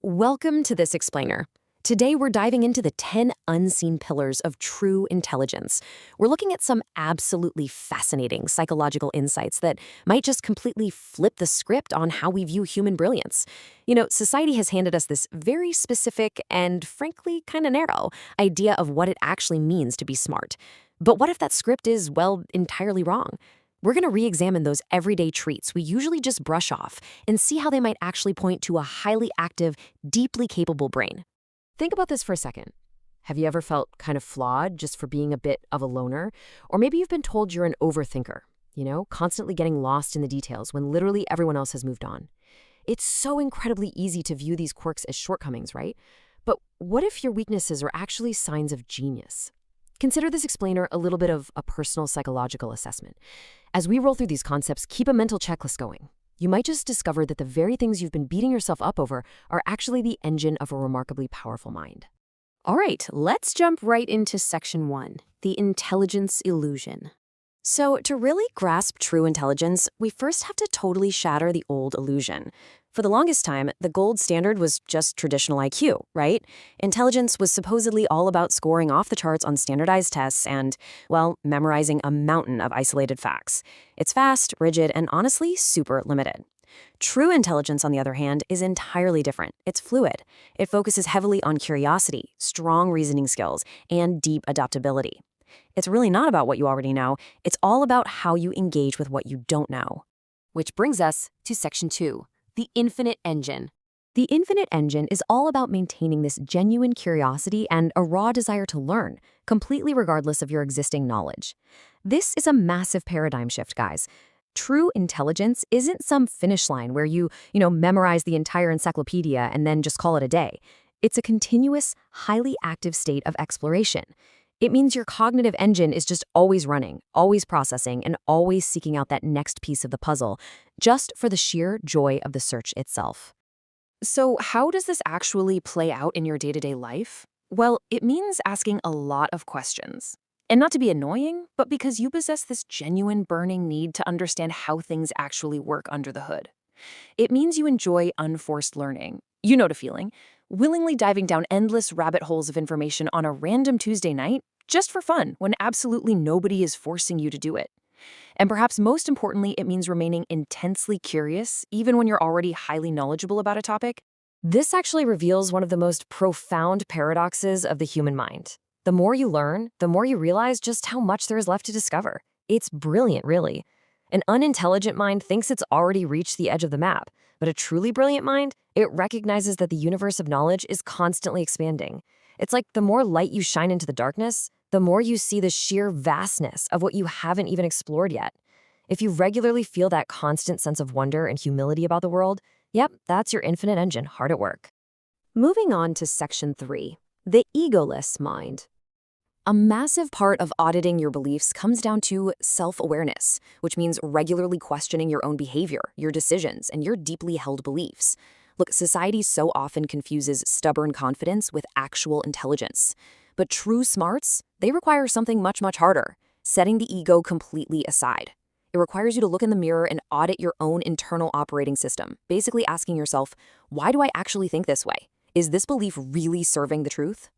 Welcome to This Explainer. Today we're diving into the 10 unseen pillars of true intelligence. We're looking at some absolutely fascinating psychological insights that might just completely flip the script on how we view human brilliance. Society has handed us this very specific and, frankly, kind of narrow idea of what it actually means to be smart. But what if that script is, well, entirely wrong? We're going to re-examine those everyday treats we usually just brush off and see how they might actually point to a highly active, deeply capable brain. Think about this for a second. Have you ever felt kind of flawed just for being a bit of a loner? Or maybe you've been told you're an overthinker, constantly getting lost in the details when literally everyone else has moved on. It's so incredibly easy to view these quirks as shortcomings, right? But what if your weaknesses are actually signs of genius? Consider this explainer a little bit of a personal psychological assessment. As we roll through these concepts, keep a mental checklist going. You might just discover that the very things you've been beating yourself up over are actually the engine of a remarkably powerful mind. All right, let's jump right into section 1, the intelligence illusion. So, to really grasp true intelligence, we first have to totally shatter the old illusion. For the longest time, the gold standard was just traditional IQ, right? Intelligence was supposedly all about scoring off the charts on standardized tests and, well, memorizing a mountain of isolated facts. It's fast, rigid, and honestly, super limited. True intelligence, on the other hand, is entirely different. It's fluid. It focuses heavily on curiosity, strong reasoning skills, and deep adaptability. It's really not about what you already know. It's all about how you engage with what you don't know. Which brings us to section 2, the infinite engine. The infinite engine is all about maintaining this genuine curiosity and a raw desire to learn, completely regardless of your existing knowledge. This is a massive paradigm shift, guys. True intelligence isn't some finish line where you memorize the entire encyclopedia and then just call it a day. It's a continuous, highly active state of exploration. It means your cognitive engine is just always running, always processing, and always seeking out that next piece of the puzzle, just for the sheer joy of the search itself. So how does this actually play out in your day-to-day life? Well, it means asking a lot of questions. And not to be annoying, but because you possess this genuine burning need to understand how things actually work under the hood. It means you enjoy unforced learning. You know the feeling. Willingly diving down endless rabbit holes of information on a random Tuesday night, just for fun, when absolutely nobody is forcing you to do it. And perhaps most importantly, it means remaining intensely curious, even when you're already highly knowledgeable about a topic. This actually reveals one of the most profound paradoxes of the human mind. The more you learn, the more you realize just how much there is left to discover. It's brilliant, really. An unintelligent mind thinks it's already reached the edge of the map, but a truly brilliant mind, it recognizes that the universe of knowledge is constantly expanding. It's like the more light you shine into the darkness, the more you see the sheer vastness of what you haven't even explored yet. If you regularly feel that constant sense of wonder and humility about the world, yep, that's your infinite engine hard at work. Moving on to section 3, the egoless mind. A massive part of auditing your beliefs comes down to self-awareness, which means regularly questioning your own behavior, your decisions, and your deeply held beliefs. Look, society so often confuses stubborn confidence with actual intelligence. But true smarts, they require something much, much harder, setting the ego completely aside. It requires you to look in the mirror and audit your own internal operating system, basically asking yourself, why do I actually think this way? Is this belief really serving the truth?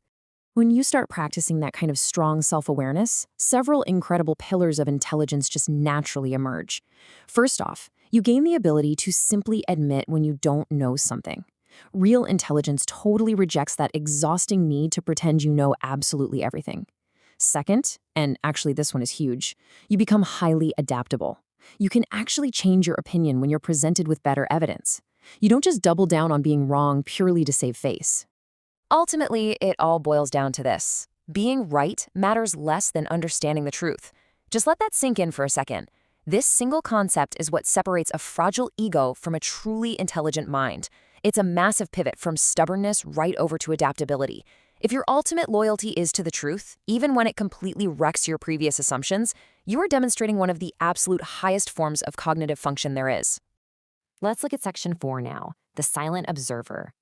When you start practicing that kind of strong self-awareness, several incredible pillars of intelligence just naturally emerge. First off, you gain the ability to simply admit when you don't know something. Real intelligence totally rejects that exhausting need to pretend you know absolutely everything. Second, and actually this one is huge, you become highly adaptable. You can actually change your opinion when you're presented with better evidence. You don't just double down on being wrong purely to save face. Ultimately, it all boils down to this. Being right matters less than understanding the truth. Just let that sink in for a second. This single concept is what separates a fragile ego from a truly intelligent mind. It's a massive pivot from stubbornness right over to adaptability. If your ultimate loyalty is to the truth, even when it completely wrecks your previous assumptions, you are demonstrating one of the absolute highest forms of cognitive function there is. Let's look at section 4 now, the silent observer.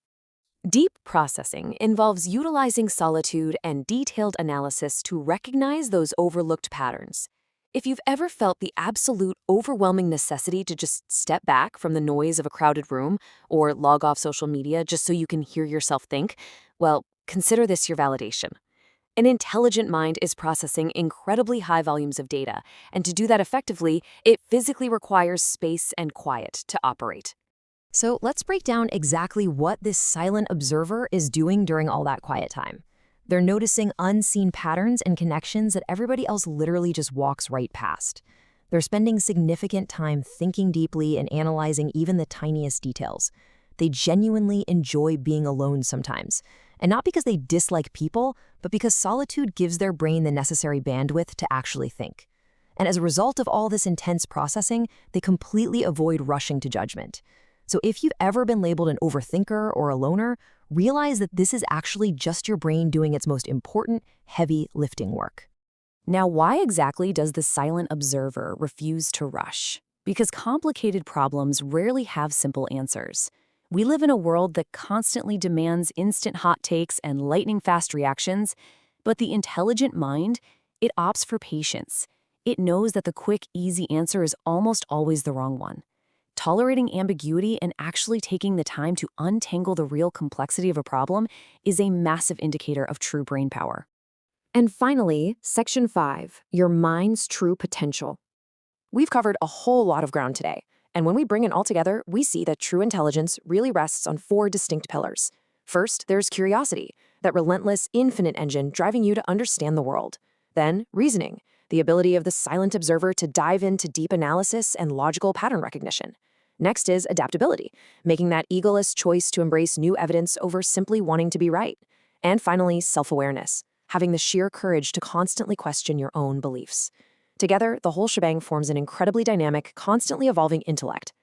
Deep processing involves utilizing solitude and detailed analysis to recognize those overlooked patterns. If you've ever felt the absolute overwhelming necessity to just step back from the noise of a crowded room or log off social media just so you can hear yourself think, well, consider this your validation. An intelligent mind is processing incredibly high volumes of data, and to do that effectively, it physically requires space and quiet to operate. So let's break down exactly what this silent observer is doing during all that quiet time. They're noticing unseen patterns and connections that everybody else literally just walks right past. They're spending significant time thinking deeply and analyzing even the tiniest details. They genuinely enjoy being alone sometimes. And not because they dislike people, but because solitude gives their brain the necessary bandwidth to actually think. And as a result of all this intense processing, they completely avoid rushing to judgment. So if you've ever been labeled an overthinker or a loner, realize that this is actually just your brain doing its most important, heavy lifting work. Now, why exactly does the silent observer refuse to rush? Because complicated problems rarely have simple answers. We live in a world that constantly demands instant hot takes and lightning-fast reactions, but the intelligent mind, it opts for patience. It knows that the quick, easy answer is almost always the wrong one. Tolerating ambiguity and actually taking the time to untangle the real complexity of a problem is a massive indicator of true brain power. And finally, Section 5, your mind's true potential. We've covered a whole lot of ground today, and when we bring it all together, we see that true intelligence really rests on four distinct pillars. First, there's curiosity, that relentless, infinite engine driving you to understand the world. Then, reasoning, the ability of the silent observer to dive into deep analysis and logical pattern recognition. Next is adaptability, making that egoless choice to embrace new evidence over simply wanting to be right. And finally, self-awareness, having the sheer courage to constantly question your own beliefs. Together, the whole shebang forms an incredibly dynamic, constantly evolving intellect.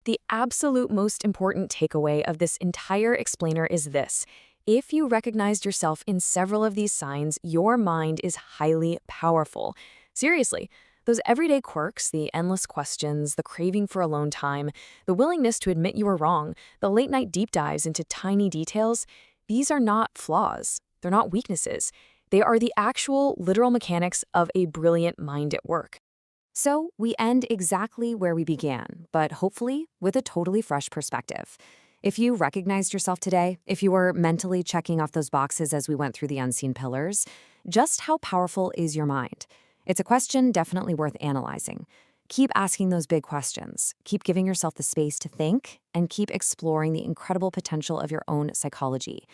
The absolute most important takeaway of this entire explainer is this. If you recognized yourself in several of these signs, your mind is highly powerful. Seriously, those everyday quirks, the endless questions, the craving for alone time, the willingness to admit you were wrong, the late-night deep dives into tiny details, these are not flaws. They're not weaknesses. They are the actual, literal mechanics of a brilliant mind at work. So we end exactly where we began, but hopefully with a totally fresh perspective. If you recognized yourself today, if you were mentally checking off those boxes as we went through the unseen pillars, just how powerful is your mind? It's a question definitely worth analyzing. Keep asking those big questions, keep giving yourself the space to think, and keep exploring the incredible potential of your own psychology.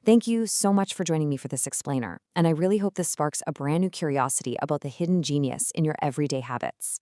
Thank you so much for joining me for this explainer, and I really hope this sparks a brand new curiosity about the hidden genius in your everyday habits.